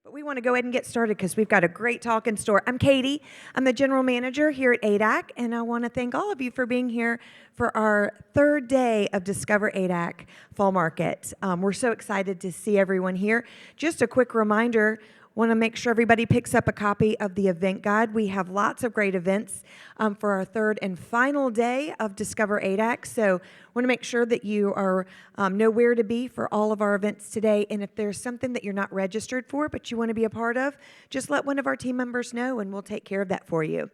But we want to go ahead and get started because we've got a great talk in store. I'm Katie. I'm the general manager here at ADAC, and I want to thank all of you for being here for our third day of Discover ADAC Fall Market. We're so excited to see everyone here. Just a quick reminder, want to make sure everybody picks up a copy of the event guide. We have lots of great events for our third and final day of Discover ADAC. So want to make sure that you are know where to be for all of our events today. And if there's something that you're not registered for but you want to be a part of, just let one of our team members know and we'll take care of that for you.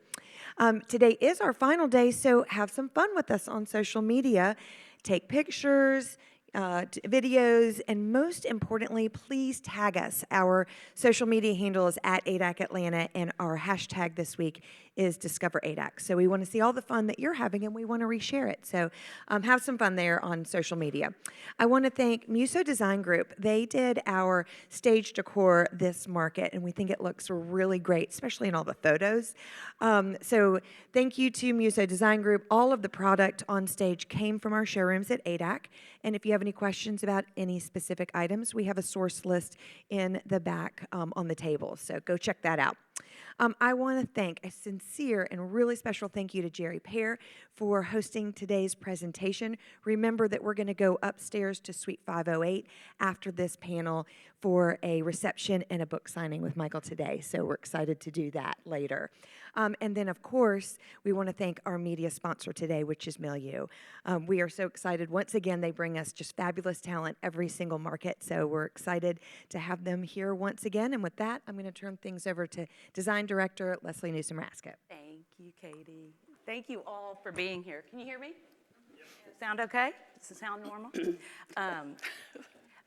Today is our final day, so have some fun with us on social media. Take pictures, videos, and most importantly, please tag us. Our social media handle is at ADAC Atlanta, and our hashtag this week is Discover ADAC. So we want to see all the fun that you're having, and we want to reshare it. So have some fun there on social media. I want to thank MILIEU Design Group. They did our stage decor this market, and we think it looks really great, especially in all the photos. So thank you to MILIEU Design Group. All of the product on stage came from our showrooms at ADAC. And if you have any questions about any specific items, we have a source list in the back on the table. So go check that out. I want to thank a sincere and really special thank you to Jerry Piero for hosting today's presentation. Remember that we're going to go upstairs to Suite 508 after this panel for a reception and a book signing with Michael today. So we're excited to do that later. And then, of course, we want to thank our media sponsor today, which is MILIEU. We are so excited. Once again, they bring us just fabulous talent every single market. So we're excited to have them here once again. And with that, I'm going to turn things over to Design Director Leslie Newsom Rascoe. Thank you, Katie. Thank you all for being here. Can you hear me? Yep. Sound okay? Does it sound normal?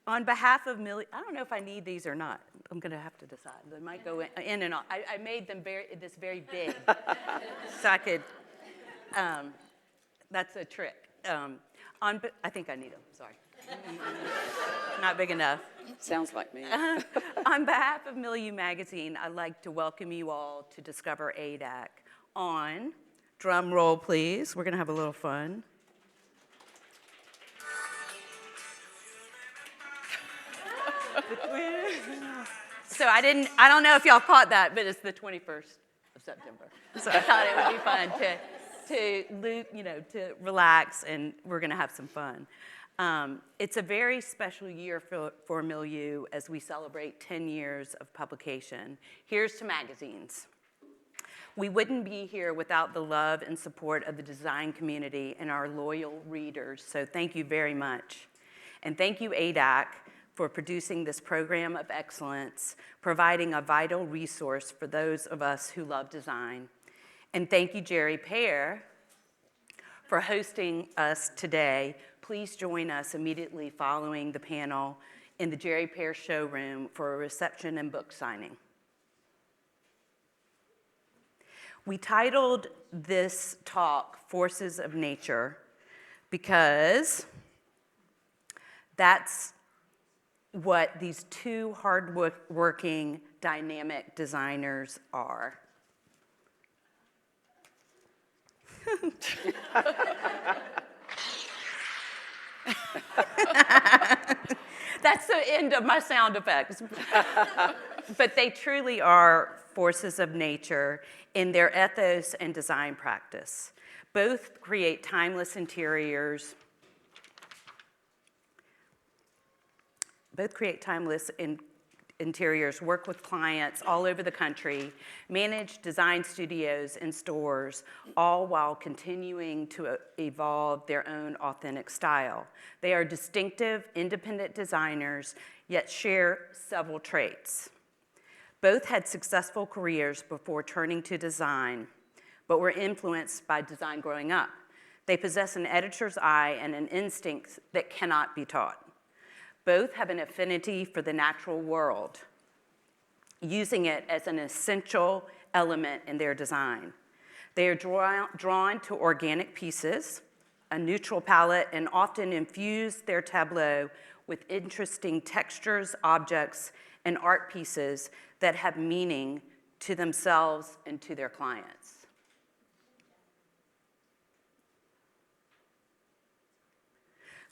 On behalf of MILIEU, I don't know if I need these or not. I'm going to have to decide. They might go in and out. I made them this very big so I could, that's a trick. I think I need them, sorry. Not big enough. Sounds like me. On behalf of MILIEU Magazine, I'd like to welcome you all to Discover ADAC on, drum roll please, we're going to have a little fun. So I don't know if y'all caught that, but it's the 21st of September. So I thought it would be fun to relax, and we're going to have some fun. It's a very special year for MILIEU as we celebrate 10 years of publication. Here's to magazines. We wouldn't be here without the love and support of the design community and our loyal readers, so thank you very much. And thank you, ADAC, for producing this program of excellence, providing a vital resource for those of us who love design. And thank you, Jerry Piero, for hosting us today. Please join us immediately following the panel in the Jerry Piero showroom for a reception and book signing. We titled this talk, Forces of Nature, because that's what these two hard-working, dynamic designers are. That's the end of my sound effects. But they truly are forces of nature in their ethos and design practice. Both create timeless interiors. Interiors, work with clients all over the country, manage design studios and stores, all while continuing to evolve their own authentic style. They are distinctive, independent designers, yet share several traits. Both had successful careers before turning to design, but were influenced by design growing up. They possess an editor's eye and an instinct that cannot be taught. Both have an affinity for the natural world, using it as an essential element in their design. They are drawn to organic pieces, a neutral palette, and often infuse their tableau with interesting textures, objects, and art pieces that have meaning to themselves and to their clients.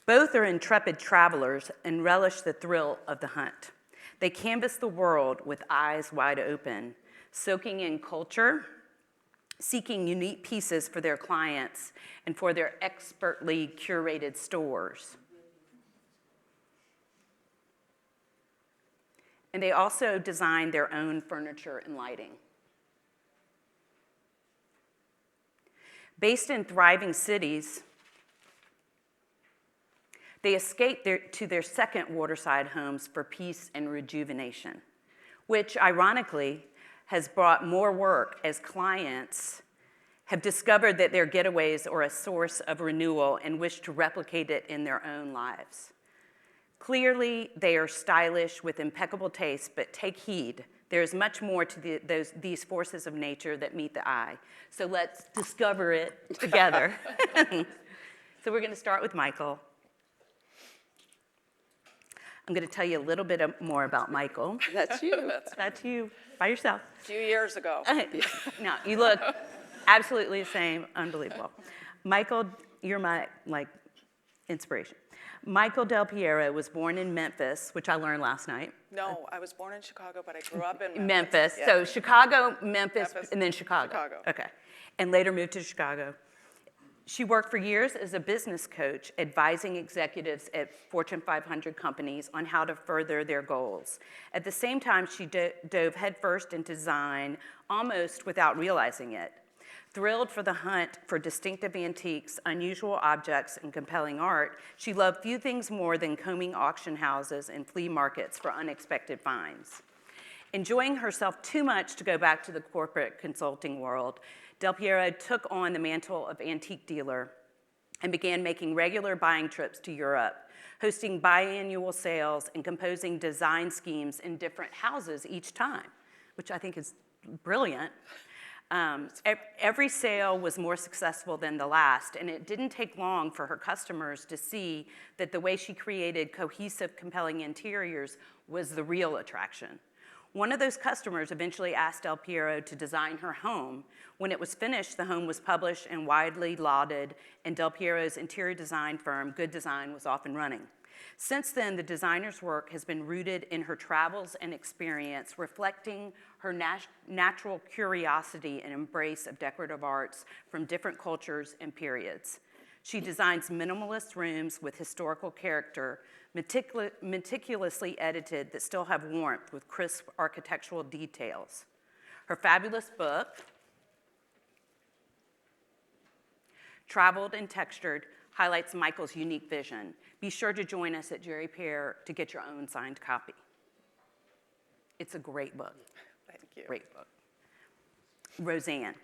Both are intrepid travelers and relish the thrill of the hunt. They canvass the world with eyes wide open, soaking in culture, seeking unique pieces for their clients and for their expertly curated stores. And they also design their own furniture and lighting. Based in thriving cities, they escape to their second waterside homes for peace and rejuvenation, which ironically has brought more work as clients have discovered that their getaways are a source of renewal and wish to replicate it in their own lives. Clearly, they are stylish with impeccable taste, but take heed. There is much more to these forces of nature that meet the eye. So let's discover it together. So we're going to start with Michael. I'm going to tell you a little bit more about Michael. That's you. That's you by yourself. A few years ago. No, you look absolutely the same. Unbelievable. Michael, you're my inspiration. Michael Del Piero was born in Memphis, which I learned last night. No, I was born in Chicago, but I grew up in Memphis. Yeah. So Chicago, Memphis, and then Chicago. Chicago. Okay. And later moved to Chicago. She worked for years as a business coach, advising executives at Fortune 500 companies on how to further their goals. At the same time, she dove headfirst into design, almost without realizing it. Thrilled for the hunt for distinctive antiques, unusual objects, and compelling art, she loved few things more than combing auction houses and flea markets for unexpected finds. Enjoying herself too much to go back to the corporate consulting world, Del Piero took on the mantle of antique dealer and began making regular buying trips to Europe, hosting biannual sales and composing design schemes in different houses each time, which I think is brilliant. Every sale was more successful than the last, and it didn't take long for her customers to see that the way she created cohesive, compelling interiors was the real attraction. One of those customers eventually asked Del Piero to design her home. When it was finished, the home was published and widely lauded, and Del Piero's interior design firm, Good Design, was off and running. Since then, the designer's work has been rooted in her travels and experience, reflecting her natural curiosity and embrace of decorative arts from different cultures and periods. She designs minimalist rooms with historical character, meticulously edited that still have warmth with crisp architectural details. Her fabulous book, Traveled and Textured, highlights Michael's unique vision. Be sure to join us at Jerry Pear to get your own signed copy. It's a great book. Thank you. Great book. Rozanne.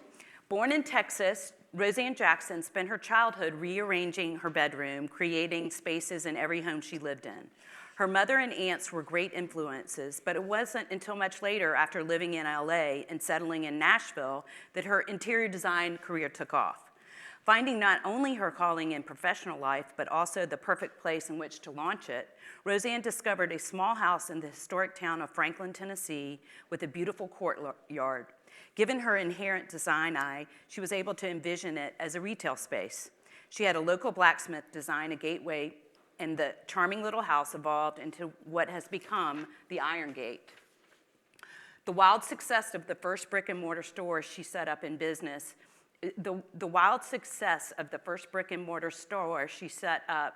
Born in Texas, Rozanne Jackson spent her childhood rearranging her bedroom, creating spaces in every home she lived in. Her mother and aunts were great influences, but it wasn't until much later, after living in LA and settling in Nashville, that her interior design career took off. Finding not only her calling in professional life, but also the perfect place in which to launch it, Rozanne discovered a small house in the historic town of Franklin, Tennessee, with a beautiful courtyard. Given her inherent design eye, she was able to envision it as a retail space. She had a local blacksmith design a gateway, and the charming little house evolved into what has become the Iron Gate. The wild success of the first brick-and-mortar store she set up in business The wild success of the first brick-and-mortar store she set up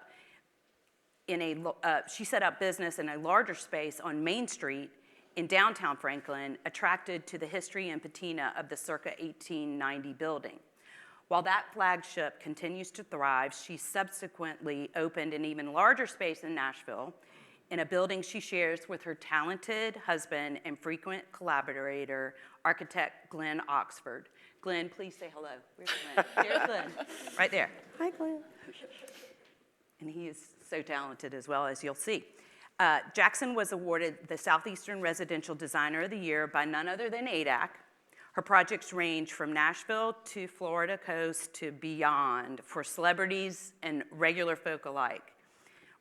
business in a larger space on Main Street in downtown Franklin attracted to the history and patina of the circa 1890 building. While that flagship continues to thrive, she subsequently opened an even larger space in Nashville in a building she shares with her talented husband and frequent collaborator, architect Glenn Oxford. Glenn, please say hello. Where's Glenn? There's Glenn, right there. Hi, Glenn. And he is so talented as well, as you'll see. Jackson was awarded the Southeastern Residential Designer of the Year by none other than ADAC. Her projects range from Nashville to Florida coast to beyond for celebrities and regular folk alike.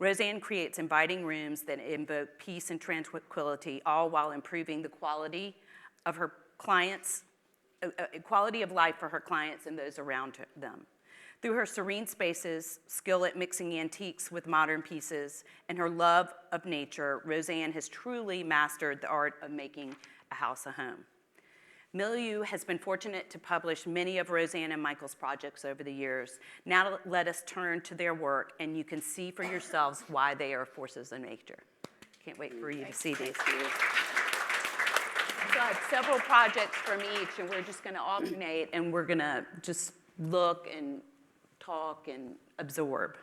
Rozanne creates inviting rooms that invoke peace and tranquility, all while improving the quality of her clients' quality of life for her clients and those around them. Through her serene spaces, skill at mixing antiques with modern pieces, and her love of nature, Rozanne has truly mastered the art of making a house a home. MILIEU has been fortunate to publish many of Rozanne and Michael's projects over the years. Now let us turn to their work, and you can see for yourselves why they are forces of nature. Can't wait for you to see these. So I have several projects from each, and we're just going to alternate, and we're going to just look and talk and absorb.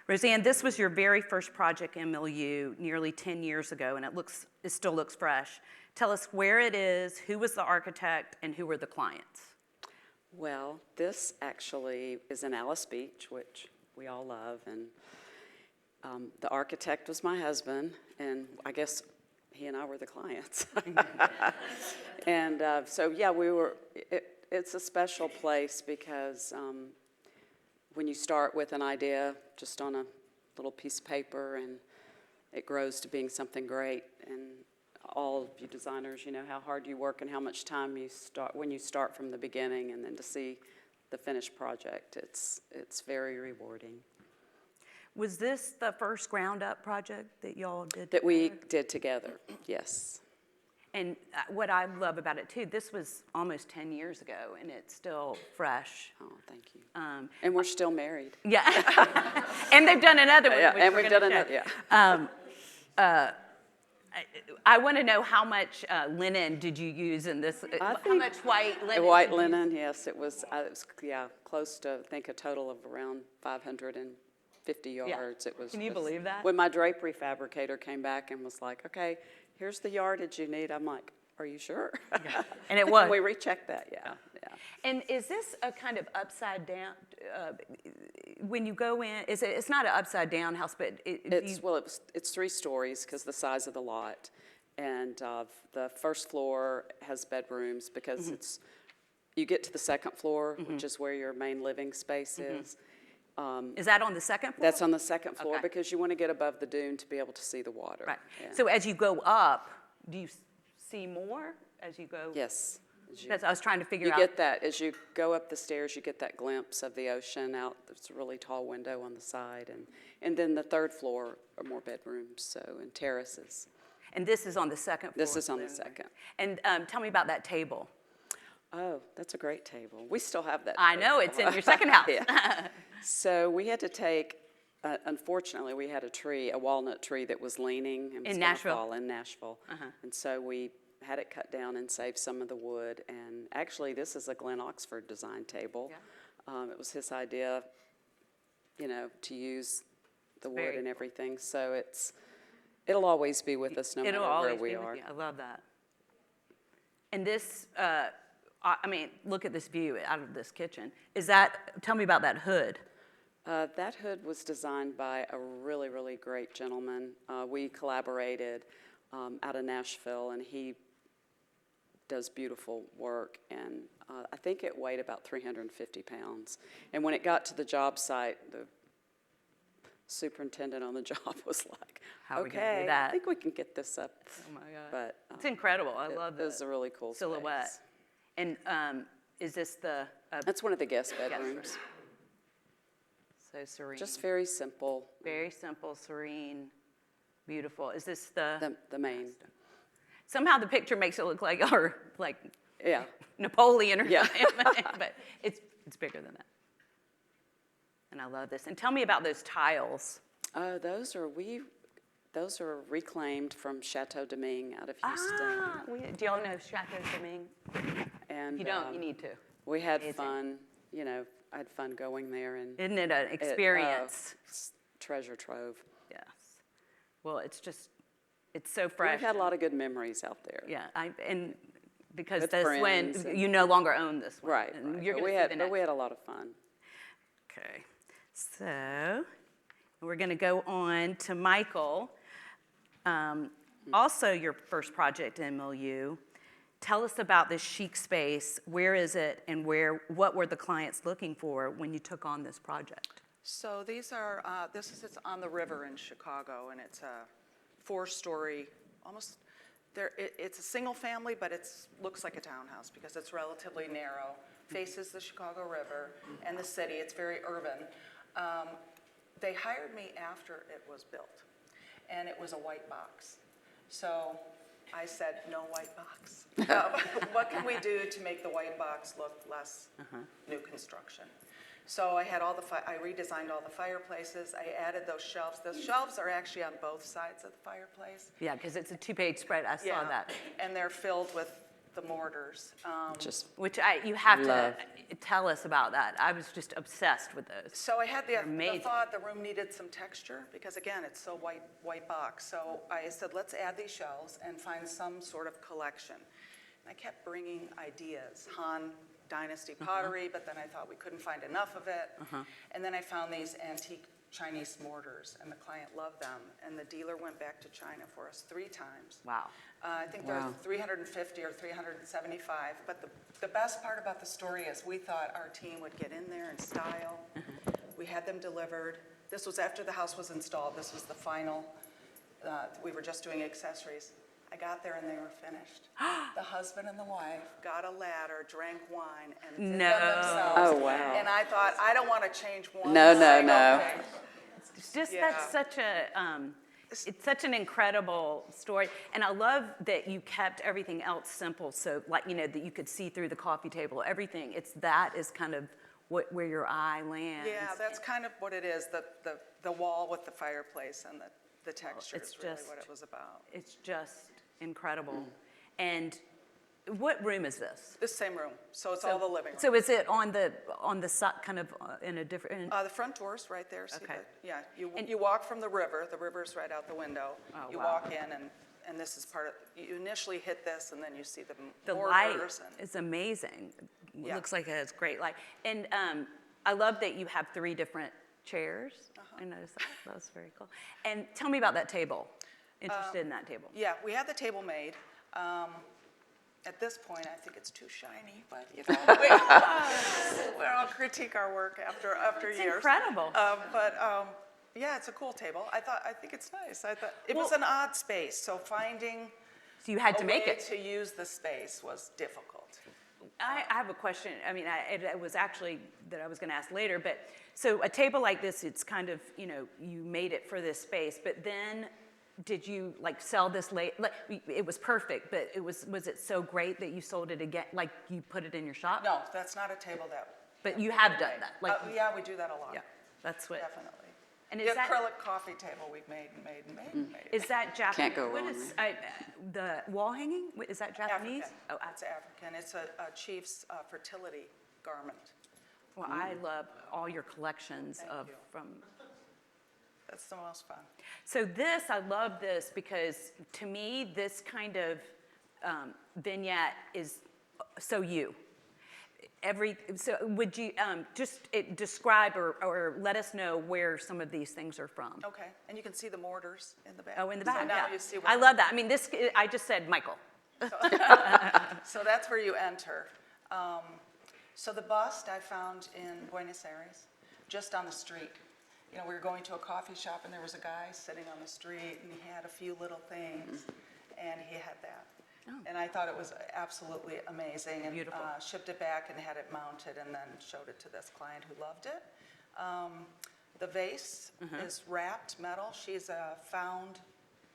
Rozanne, this was your very first project in MILIEU nearly 10 years ago, and it still looks fresh. Tell us where it is, who was the architect, and who were the clients. Well, this actually is in Alice Beach, which we all love, and the architect was my husband, and I guess he and I were the clients. And so, yeah, it's a special place because when you start with an idea just on a little piece of paper and it grows to being something great, and all of you designers, you know how hard you work and how much time you start when you start from the beginning, and then to see the finished project, it's very rewarding. Was this the first ground-up project that y'all did That we together? did together, yes. And what I love about it, too, this was almost 10 years ago, and it's still fresh. Oh, thank you. And we're still married. Yeah. And they've done another one. Yeah, which and we're we've gonna done show. another, yeah. I want to know how much linen did you use in this? How think much white linen? White did you use? linen, yes, it was close to, I think, a total of around 550 yards. It was. Can you believe that? When my drapery fabricator came back and was like, okay, here's the yardage you need, I'm like, are you sure? Yeah. And it was. We rechecked that, yeah. And is this a kind of upside down, when you go in, it's not an upside down house, but It's 3 stories because the size of the lot. And the first floor has bedrooms because you get to the second floor, which is where your main living space is. Is that on the second floor? That's on the second floor Okay. because you want to get above the dune to be able to see the water. Right. Yeah. So as you go up, do you see more as you go? Yes. I was trying to figure You out. get that, as you go up the stairs, you get that glimpse of the ocean out. There's a really tall window on the side. And then the third floor are more bedrooms, and terraces. And this is on the second floor? This is on the second. And tell me about that table. Oh, that's a great table. We still have that I know, it's in your second house. Yeah. So we had to take, unfortunately, we had a walnut tree that was leaning. And was In gonna Nashville? fall in Nashville. And so we had it cut down and saved some of the wood. And actually, this is a Glenn Oxford design table. Yeah. It was his idea, to use the wood Very and cool. everything. So it'll always be with us no matter It'll where always we be are. with you. I love that. And this, look at this view out of this kitchen. Tell me about that hood. That hood was designed by a really, really great gentleman. We collaborated out of Nashville, and he does beautiful work. And I think it weighed about 350 pounds. And when it got to the job site, the superintendent on the job was like, How are we gonna do okay, that?" I think we can get this up. Oh my God. But It's incredible. I love it the was a really cool silhouette. space. And is this the That's one of the guest bedrooms. so serene? Just very simple. Very simple, serene, beautiful. Is this the The main. somehow the picture makes it look like Yeah. Napoleon or Yeah. something, but it's bigger than that. And I love this. And tell me about those tiles. Those are reclaimed from Chateau Domingue out of Houston. Do y'all know Chateau Domingue? And If you don't, you need to. we had Amazing. fun. I had fun going there, and Isn't it an experience? it's treasure trove. Yes. Well, it's so fresh. We've had a lot of good memories out there. Yeah, and because With this friends one, and- you no longer own this one. Right. And right. you're But going we to see had, the but next we had a lot of fun. Okay, so we're going to go on to Michael. Also your first project in MILIEU. Tell us about this chic space. Where is it, and what were the clients looking for when you took on this project? So these are, it's on the river in Chicago, and it's a 4-story, almost, it's a single family, but it looks like a townhouse because it's relatively narrow. faces the Chicago River and the city. It's very urban. They hired me after it was built, and it was a white box. So I said, no white box. What can we do to make the white box look less new construction? So I had I redesigned all the fireplaces. I added those shelves. Those shelves are actually on both sides of the fireplace. Yeah, because it's a 2-page spread. I saw that. And they're filled with the mortars. Which you have love. to tell us about that. I was just obsessed with those. So I had the amazing. thought the room needed some texture because, again, it's so white box. So I said, let's add these shelves and find some sort of collection. And I kept bringing ideas, Han Dynasty pottery, but then I thought we couldn't find enough of it. And then I found these antique Chinese mortars, and the client loved them. And the dealer went back to China for us 3 times. Wow. I think there were 350 or 375. But the best part about the story is we thought our team would get in there in style. We had them delivered. This was after the house was installed. This was the final. We were just doing accessories. I got there and they were finished. The husband and the wife got a ladder, drank wine, and did them themselves. Oh, wow. And I thought, I don't want to change one No. single thing. It's just Yeah. that's such a it's such an incredible story, and I love that you kept everything else simple. So, like that you could see through the coffee table, everything. That is kind of where your eye lands. Yeah, that's kind of what it is. The wall with the fireplace and the texture it's is really just- what it was about. It's just incredible. And what room is this? This same room, so it's all the living room. So is it on the side, kind of in a different? The front door's right there. See Okay. yeah, you walk from the river. The river's right out the window. Oh, You wow. walk in, and this is part of. You initially hit this, and then you see The mortars light and is amazing. It Yeah. looks like it's great light. And I love that you have 3 different chairs. I noticed that. That was very cool. And tell me about that table. Interested in that table. Yeah, we had the table made. At this point, I think it's too shiny, but we'll all critique our work after It's years. incredible. Yeah, it's a cool table. I think it's nice. I thought it was an odd space, so finding So you had a to make way it. to use the space was difficult. I have a question. I mean, it was actually that I was going to ask later, but so a table like this, it's kind of, you made it for this space, but then did you sell this late? It was perfect, but was it so great that you sold it again, like you put it in your shop? No, that's not a table that. But you have done that. Yeah, we do that a lot. Yeah, that's what. Definitely. And The is that, acrylic coffee table we've made and made and made and made. is that Japanese? Can't go What wrong is the wall hanging? Is that Japanese? African. Oh, It's African. It's a chief's fertility garment. well, I love all your collections Thank you. from. That's the most fun. So I love this because to me, this kind of vignette is so you. So would you just describe or let us know where some of these things are from? Okay, and you can see the mortars in the back. Oh, in the So back, now yeah. you see I what, love that. I mean, I just said Michael. so that's where you enter. So the bust I found in Buenos Aires, just on the street. We were going to a coffee shop and there was a guy sitting on the street and he had a few little things and he had that. Oh. And I thought it was absolutely amazing and Beautiful. Shipped it back and had it mounted and then showed it to this client who loved it. The vase is wrapped metal. She's a found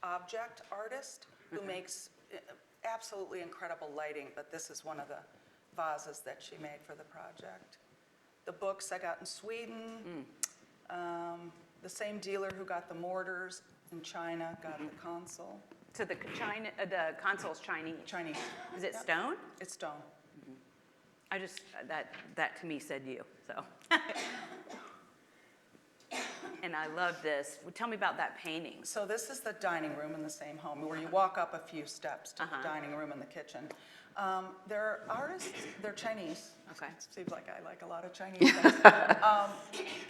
object artist who makes absolutely incredible lighting, but this is one of the vases that she made for the project. The books I got in Sweden. The same dealer who got the mortars in China got the console. So the console's Chinese. Chinese. Is it Yep. stone? It's stone. I just that to me said you. So. And I love this. Well, tell me about that painting. So this is the dining room in the same home, where you walk up a few steps to the dining room and the kitchen. They're artists, they're Chinese. Okay. Seems like I like a lot of Chinese things.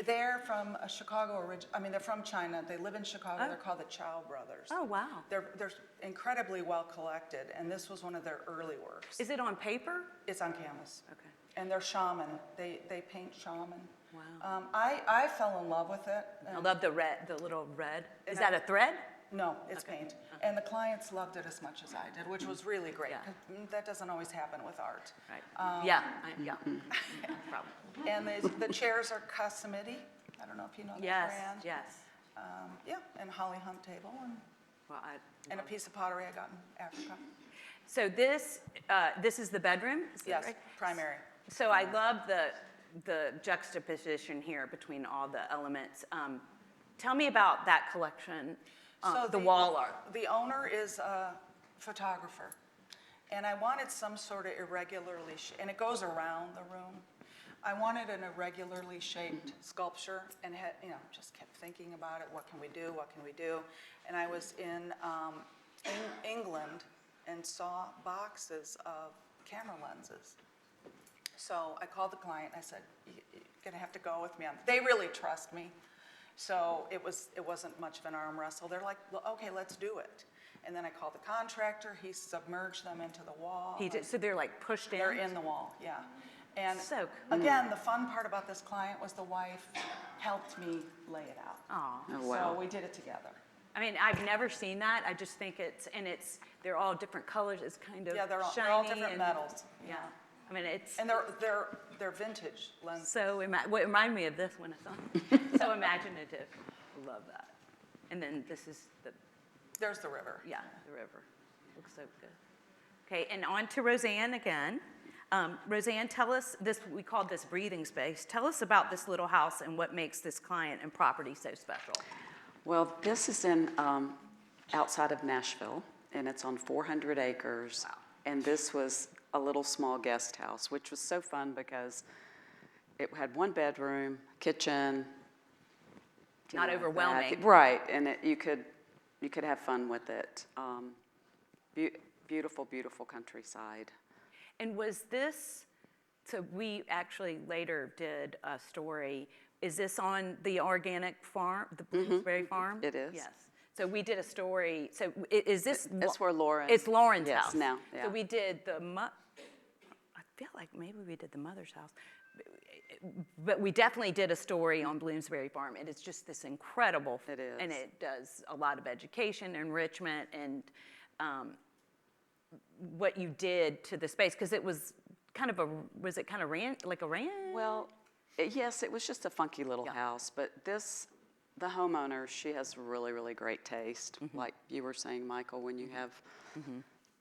They're from Chicago, they're from China. They live in Chicago. They're called the Chow Brothers. Oh, wow. They're incredibly well collected, and this was one of their early works. Is it on paper? It's on canvas. Okay. And they're shaman. They paint shaman. Wow. I fell in love with it. I love the red, the little red. Is that a thread? No, it's paint. And the clients loved it as much as I did, which was really great. Yeah. 'Cause that doesn't always happen with art. Right. Yeah, yeah. No problem. And the chairs are Casamiti. I don't know if you know that Yes, brand. yes. Yeah, and holly hump table Well, and a piece of pottery I got in Africa. so this is the bedroom? Is that Yes, right? primary. So I love the juxtaposition here between all the elements. Tell me about that collection, the wall art. The owner is a photographer, and I wanted some sort of irregularly, and it goes around the room. I wanted an irregularly shaped sculpture, and had, just kept thinking about it. What can we do? What can we do? And I was in England and saw boxes of camera lenses. So I called the client. I said, "You're gonna have to go with me on." They really trust me. So it wasn't much of an arm wrestle. They're like, "Well, okay, let's do it." And then I called the contractor. He submerged them into the wall. So they're like pushed in? They're in the wall, yeah. And So cool. again, the fun part about this client was the wife helped me lay it out. Aw. Oh, wow. So we did it together. I mean, I've never seen that. I just think they're all different colors. It's kind of Yeah, they're all shiny different and- metals. Yeah. I mean, it's And they're vintage lenses. so, it reminded me of this when I saw it. So imaginative. Love that. And then this is There's the river. the river. Looks so good. Okay, and on to Rozanne again. Rozanne, tell us we called this breathing space. Tell us about this little house and what makes this client and property so special. Well, this is in outside of Nashville, and it's on 400 acres. Wow. And this was a little small guest house, which was so fun because it had one bedroom, kitchen. Not overwhelming. Right, and you could have fun with it. Beautiful, beautiful countryside. And was this, so we actually later did a story, is this on the organic farm, the Bloomsbury farm? It is. Yes. So we did a story, so is this? It's where Lauren. It's Lauren's yes, house. now, yeah. So we did I feel like maybe we did the mother's house. But we definitely did a story on Bloomsbury Farm. And it's just this incredible. It is. And it does a lot of education, enrichment, and what you did to the space. Because it was kind of like a ranch? Well, yes, it was just a funky little house. But the homeowner, she has really, really great taste. Like you were saying, Michael, when you have,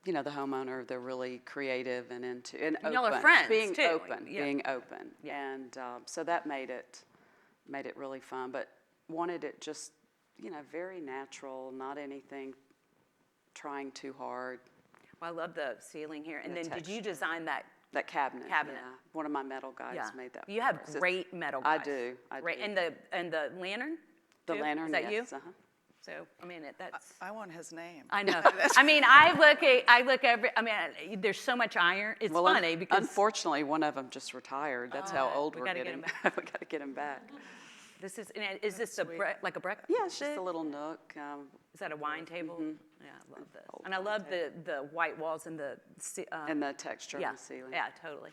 the homeowner, they're really creative and and y'all are open. friends, being too. open, Yeah. being open. Yeah. And so that made it really fun, but wanted it just, very natural, not anything trying too hard. Well, I love the ceiling here. And The then did you texture. design that? That cabinet. Cabinet. Yeah. One of my metal guys Yeah. made that. You have for us. It's- great metal I guys. do. Great. And the lantern? The too? lantern, Is that yes. you? So, I mean, that's. I want his name. I know. I mean, I look there's so much iron. It's Well, funny because unfortunately, one of them just retired. That's how old we we're gotta get getting. him back. We got to get him back. this is this like a breakfast? Yeah, it's just a little nook. Is that a wine table? Yeah, I love this. And I love the white walls and And the texture yeah, on the ceiling. yeah, totally.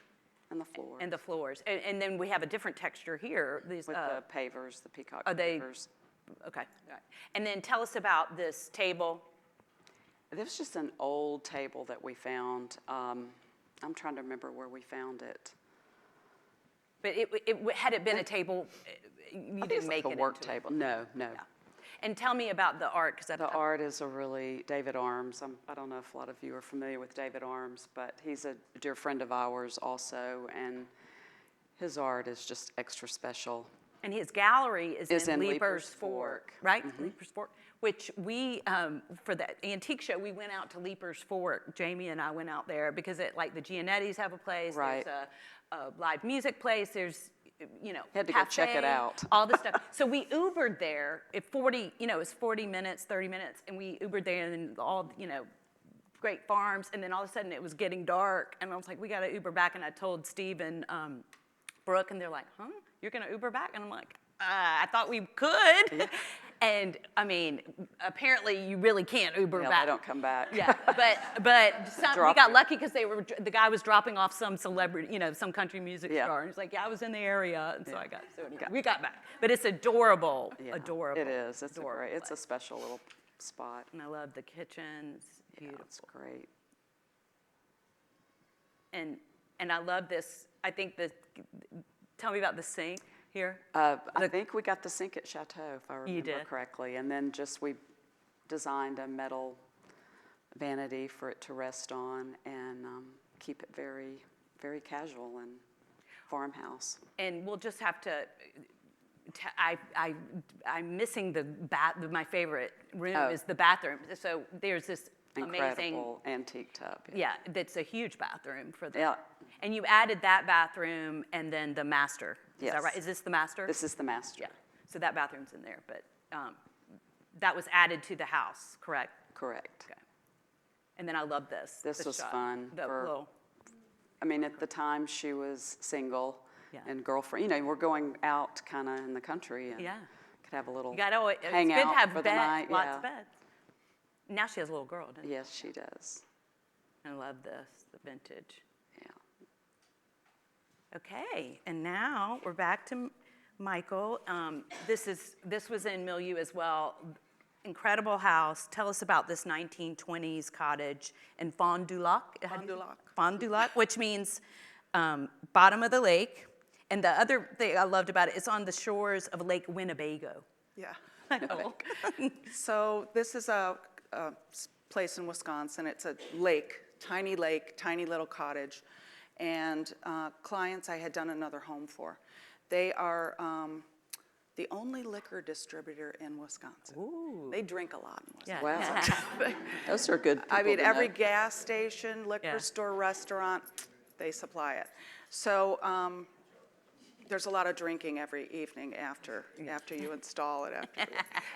And the floor. And the floors. And then we have a different texture here. These with the pavers, the peacock are they- pavers. okay. All right. And then tell us about this table. This was just an old table that we found. I'm trying to remember where we found it. But had it been a table, you I think didn't it's make like it a work into it. table. No. Yeah. And tell me about the art, because The art is a really, David Arms, I don't know if a lot of you are familiar with David Arms, but he's a dear friend of ours also, and his art is just extra special. And his gallery is in in Leaper's Leaper's Fork, Fork. right? Leaper's Fork, which we, for that antique show, we went out to Leaper's Fork. Jamie and I went out there because the Giannettis have a place. Right. There's a live music place. There's, Had to go check it cafe, out. all this stuff. So we Ubered there at 40, it was 40 minutes, 30 minutes, and we Ubered there and all, great farms. And then all of a sudden it was getting dark, and I was like, we got to Uber back. And I told Steve and Brooke, and they're like, huh? You're going to Uber back? And I'm like, I thought we could. And I mean, apparently you really can't Uber Yeah, back. they don't come back. Yeah, but we Drop got you. lucky because the guy was dropping off some celebrity, some country music Yeah. star. And he's like, yeah, I was in the area, and so we got back. But it's adorable, Yeah, adorable. It is. It's adorable it's a place. special little spot. And I love the kitchens, Yeah, beautiful. it's great. And I love this, I think tell me about the sink here. I think we got the sink at Chateau, if I remember did? correctly. And then we designed a metal vanity for it to rest on and keep it very, very casual and farmhouse. And we'll just have to, I'm missing my favorite room Oh. is the bathroom. So there's this amazing, Incredible antique tub. yeah, that's a huge bathroom for the, Yeah. and you added that bathroom and then the master. Is that Yes. right? Is this the master? This is the master. Yeah, so that bathroom's in there, but that was added to the house, correct? Correct. Okay. And then I love this. This was shot, fun The for- little, I mean, at the time she was single Yeah. and girlfriend. You know, we're going out kind of in the country and Yeah. could have a little you got to, it's hang good to out have for the beds, night. lots Yeah. of beds. Now she has a little girl, doesn't she? Yes, she does. I love this, the vintage. Yeah. Okay, and now we're back to Michael. This was in MILIEU as well. Incredible house. Tell us about this 1920s cottage in Fond du Lac. Fond du Lac. Fond du Lac, which means bottom of the lake. And the other thing I loved about it is on the shores of Lake Winnebago. Yeah. Oh. So this is a place in Wisconsin. It's a lake, tiny little cottage. And clients I had done another home for. They are the only liquor distributor in Wisconsin. Ooh. They drink a lot in Wisconsin. Yeah. Wow. Those are good people I mean, to every know. gas station, liquor Yeah. store, restaurant, they supply it. So there's a lot of drinking every evening after you install it.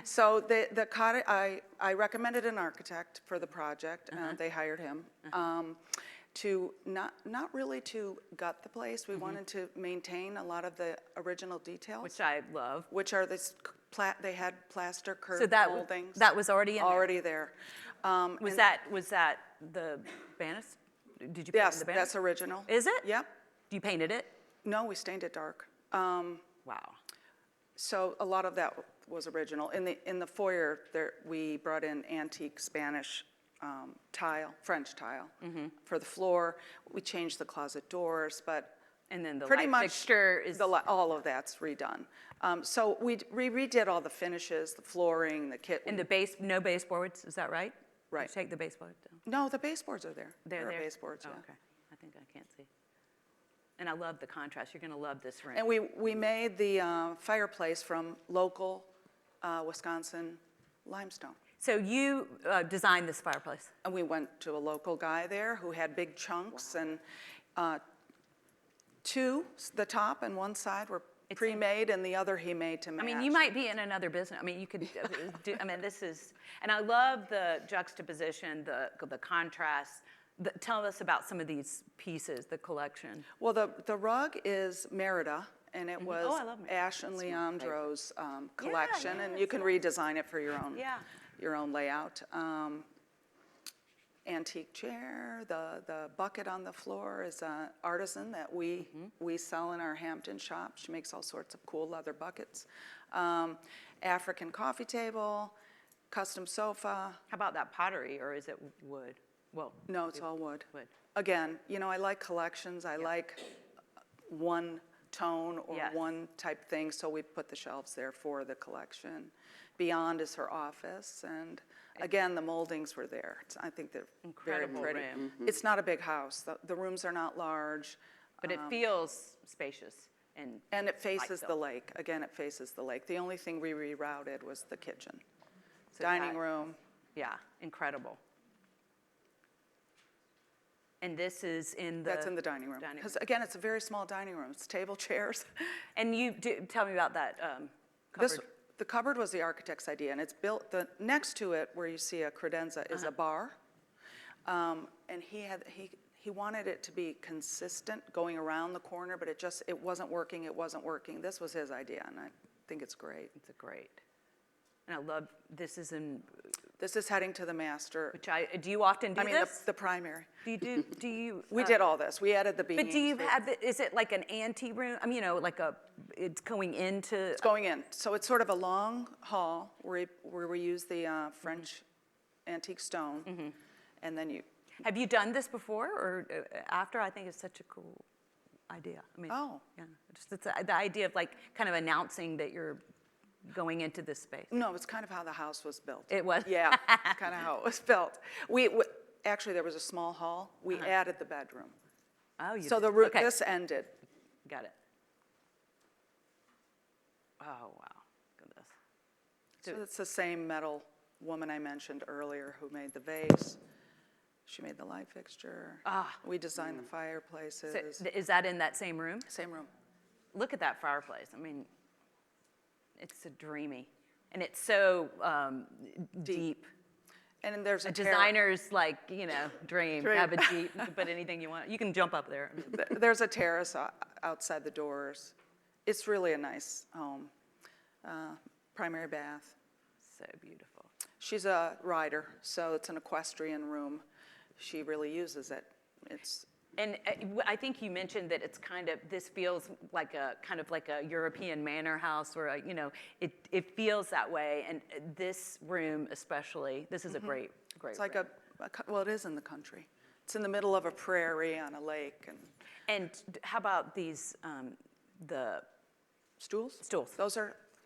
So the cottage, I recommended an architect for the project. They hired him. To not really to gut the place. We wanted to maintain a lot of the original details, Which I love. which are this they had plaster curved So that moldings. that was already in there. already there. Was that the banister? Did you paint Yes, the banister? that's original. Is it? Yep. You painted it? No, we stained it dark. Wow. So a lot of that was original. In the foyer, we brought in antique Spanish tile, French tile for the floor. We changed the closet doors, but And then the pretty light much fixture is all of that's redone. So we redid all the finishes, the flooring, the kit. and no baseboards. Is that right? Right. Did you take the baseboard down? No, the baseboards are there. They're There there. are baseboards, Oh, yeah. okay. I think I can't see. And I love the contrast. You're going to love this room. And we made the fireplace from local Wisconsin limestone. So you designed this fireplace. And we went to a local guy there who had big chunks, and the top and one side were pre-made, and the other he made to match. I mean, you might be in another business. I mean, you could do, I mean, this is, and I love the juxtaposition, the contrast. Tell us about some of these pieces, the collection. Well, the rug is Merida, and it was Oh, I love Merida. Ash and Leandro's collection, and you can redesign it for your own layout. Antique chair, the bucket on the floor is an artisan that we sell in our Hampton shop. She makes all sorts of cool leather buckets. African coffee table, custom sofa. How about that pottery, or is it wood? Well, No, it's all wood. wood. Again, I like collections. I like one tone or Yes. one type thing, so we put the shelves there for the collection. Beyond is her office, and again, the moldings were there. I think they're Incredible very pretty. room. It's not a big house. The rooms are not large. But it feels spacious and And it faces the light-filled. lake. Again, it faces the lake. The only thing we rerouted was the kitchen. So Dining that- room. Yeah, incredible. And this is in the... That's in the dining room. dining Because again, it's a very small dining room. It's table, chairs. And tell me about that cupboard. The cupboard was the architect's idea, and it's built, next to it, where you see a credenza, is a bar. And he wanted it to be consistent going around the corner, but it wasn't working. This was his idea, and I think it's great. It's a great. And I love, this is in, This is heading to the master. do you often do I mean, this? the primary. Do you? We did all this. We added the beams. But do you have, is it like an ante room? I mean, you know, like it's going into. It's going in. So it's sort of a long hall where we use the French antique stone. And then you. Have you done this before or after? I think it's such a cool idea. I mean, Oh. Yeah, just the idea of like kind of announcing that you're going into this space. No, it's kind of how the house was built. It was? Yeah, kind of how it was built. Actually, there was a small hall. We added the bedroom. Oh, you So did. Okay. this ended. Got it. Oh, wow. Goodness. So it's the same metal woman I mentioned earlier who made the vase. She made the light fixture. We designed the fireplaces. So is that in that same room? Same room. Look at that fireplace. I mean, it's so dreamy. And it's so deep. And then there's A a designer's like, you know, dream. Dream. Have a Jeep. You can put anything you want. You can jump up there. There's a terrace outside the doors. It's really a nice home. Primary bath. So beautiful. She's a rider, so it's an equestrian room. She really uses it. It's And I think you mentioned that it's kind of, this feels like a kind of like a European manor house, or you know, it feels that way. And this room especially, this is a great it's like room. well, it is in the country. It's in the middle of a prairie on a lake. And how about these, the Stools? stools?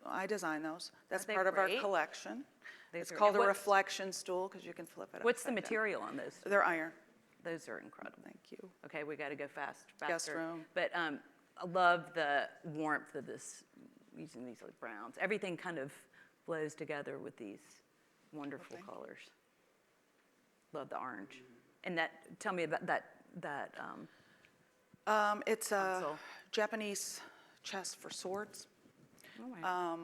I designed those. That's Aren't they part of our great? collection. These It's are- called and a what- reflection stool because you can flip it What's the upside down. material on those? They're iron. Those are incredible. Thank you. Okay, we got to go faster. Guest room. But I love the warmth of this, using these like browns. Everything kind of flows together with these wonderful colors. Love the orange. And tell me about that. It's a Console. Japanese chest for swords. Oh, wow.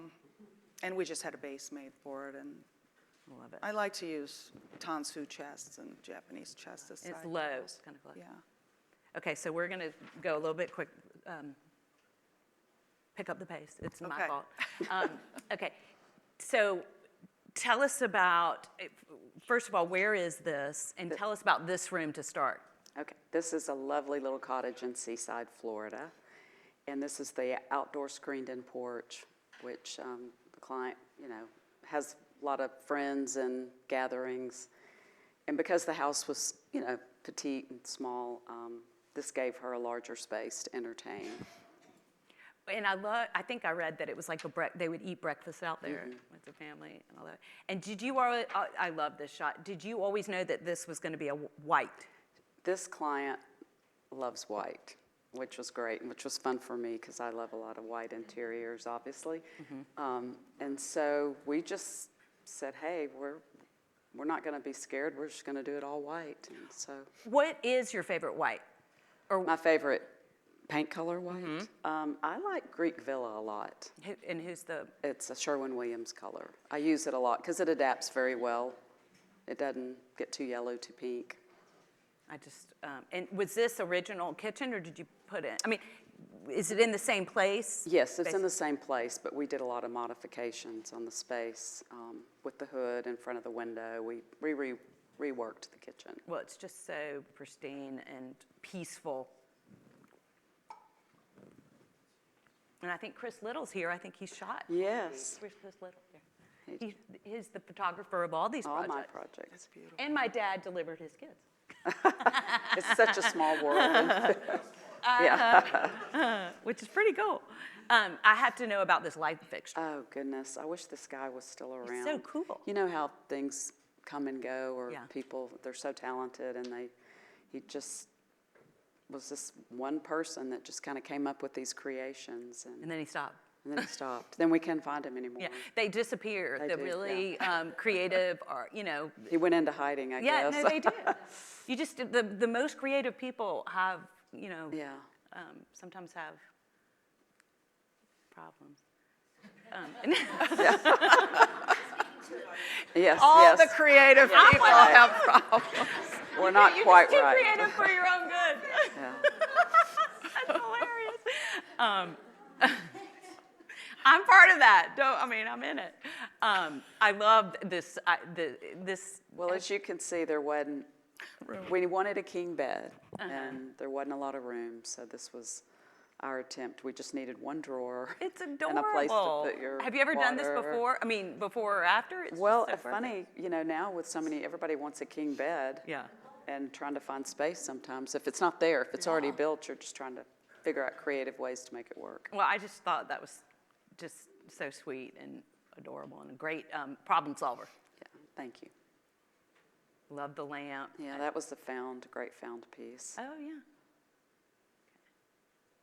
And we just had a base made for it. And Love it. I like to use tansu chests and Japanese chests as It's side low, tables. kind of low. Yeah. Okay, so we're going to go a little bit quick. Pick up the pace. It's my Okay. fault. Okay, so tell us about, first of all, where is this? And tell us about this room to start. Okay, this is a lovely little cottage in Seaside, Florida. And this is the outdoor screened-in porch, which the client, you know, has a lot of friends and gatherings. And because the house was, you know, petite and small, this gave her a larger space to entertain. And I think I read that it was like they would eat breakfast out there with the family and all that. And did you already, I love this shot. Did you always know that this was going to be a white? This client loves white, which was great, and which was fun for me because I love a lot of white interiors, obviously. And so we just said, hey, we're not going to be scared. We're just going to do it all white. And so What is your favorite white? my favorite paint color white, I like Greek Villa a lot. And who's the? It's a Sherwin-Williams color. I use it a lot because it adapts very well. It doesn't get too yellow, too pink. And was this original kitchen, or did you put it? I mean, is it in the same place? Yes, it's in the same place, but we did a lot of modifications on the space with the hood in front of the window. We reworked the kitchen. Well, it's just so pristine and peaceful. And I think Chris Little's here. I think he's shot. Yes. Where's Chris Little? Here. He's the photographer of all these All projects. my projects. Beautiful. And my dad delivered his kids. It's such a small world. Yeah. Which is pretty cool. I have to know about this light fixture. Oh, goodness. I wish this guy was still around. so cool. You know how things come and go, or Yeah. people, they're so talented, and he just was this one person that just kind of came up with these creations. And then he stopped. And then he stopped. Then we can't find him anymore. Yeah, they disappear. They the do, really creative, or you know. He went into hiding, I Yeah, guess. no, they did. You just the most creative people have, you know. Yeah. Sometimes have problems. Yes, All yes. the creative people have problems. We're not You're quite just too right. creative for your own good. Yeah. That's hilarious. I'm part of that. I'm in it. I love this. Well, as you can see, there wasn't, we wanted a king bed, and there wasn't a lot of room, so this was our attempt. We just needed one drawer. It's and a place to adorable. put your Have you ever done this water. before? Before or after? It's Well, just so funny, now with so many, everybody wants a king bed. Yeah. And trying to find space sometimes. If it's not there, if it's already built, you're just trying to figure out creative ways to make it work. Well, I just thought that was just so sweet and adorable and a great problem solver. Yeah, thank you. Love the lamp. Yeah, that was the great found piece. Oh, yeah. Okay.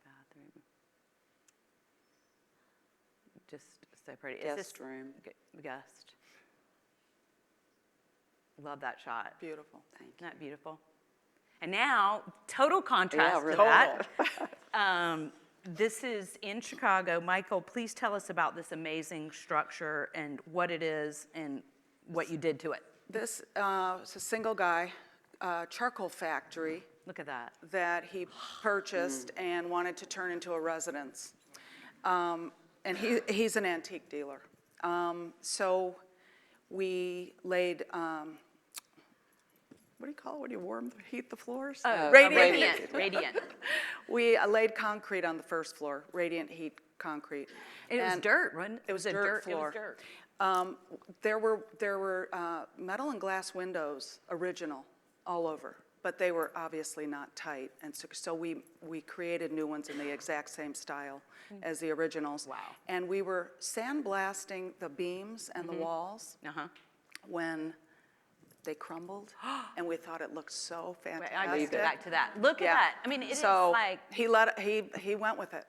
Bathroom. Just so pretty. Guest room. Guest. Love that shot. Beautiful. Thank you. Isn't that beautiful? And now, total contrast Yeah, to really. that. This is in Chicago. Michael, please tell us about this amazing structure and what it is and what you did to it. This is a single guy charcoal factory Look at that. that he purchased and wanted to turn into a residence. And he's an antique dealer. So we laid, what do you call it when you heat the floors? Radiant. We laid concrete on the first floor, radiant heat concrete. It was And dirt, wasn't it? It was dirt floor. It was dirt. There were metal and glass windows, original, all over, but they were obviously not tight, and so we created new ones in the exact same style as the originals. Wow. And we were sandblasting the beams and the walls when they crumbled, and we thought it looked so Wait, fantastic. I just go back to that. Look at that. It is so like, he went with it.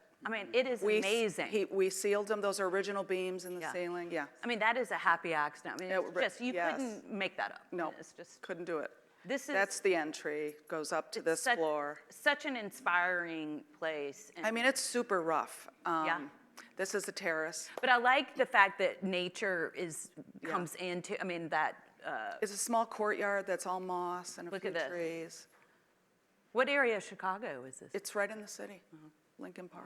it is amazing. We sealed them. Those are original beams in the ceiling. Yeah. That is a happy accident. It's just, you yes. couldn't make that up. No, It's just, couldn't do it. that's the entry, goes up to this floor. Such an inspiring place. And It's super rough. Yeah. This is a terrace. But I like the fact that nature comes into, that. It's a small courtyard that's all moss and a Look few at this. trees. What area of Chicago is this? It's right in the city, Lincoln Park.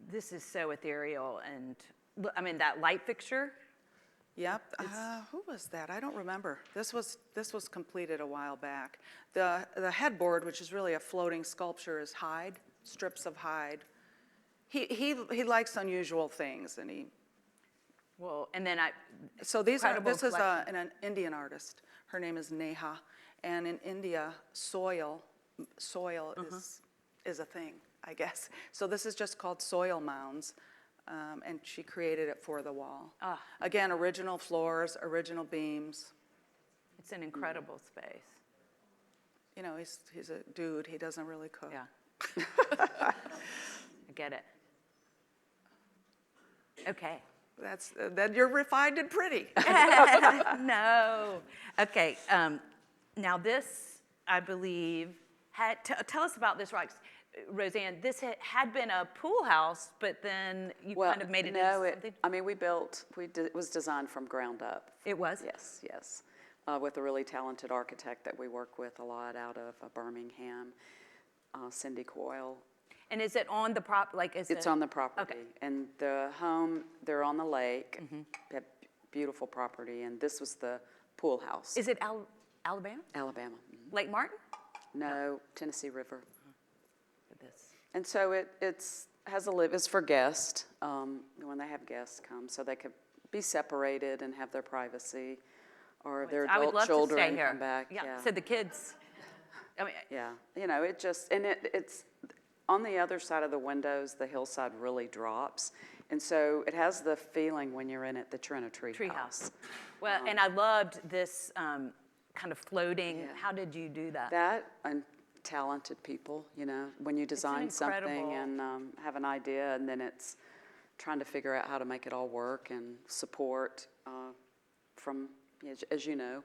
This is so ethereal, and that light fixture. Yep. Who was that? I don't remember. This was completed a while back. The headboard, which is really a floating sculpture, is hide, strips of hide. He likes unusual things, and he. Well, and then So this is an Indian artist. Her name is Neha, and in India, soil is a thing, I guess. So this is just called soil mounds, and she created it for the wall. Again, original floors, original beams. it's an incredible space. He's a dude. He doesn't really cook. Yeah. I get it. Okay. Then you're refined and pretty. No. Okay. Now this, I believe, tell us about this, Rozanne. This had been a pool house, but then you kind of made it into something. It was designed from ground up. It was? Yes. With a really talented architect that we work with a lot out of Birmingham, Cindy Coyle. And is it on the It's on the property. Okay. And the home, they're on the lake. They have beautiful property, and this was the pool house. Is it Alabama? Alabama. Lake Martin? No, Tennessee River. Look at this. And so it's for guests, when they have guests come, so they could be separated and have their privacy, or their I would adult love children to stay here. come back. Yeah. So the kids. Yeah, it's on the other side of the windows, the hillside really drops. And so it has the feeling when you're in it that you're in a tree house. Well, and I loved this kind of floating. How did you do that? That and talented people, when you design something incredible- and have an idea, and then it's trying to figure out how to make it all work and support from, as you know.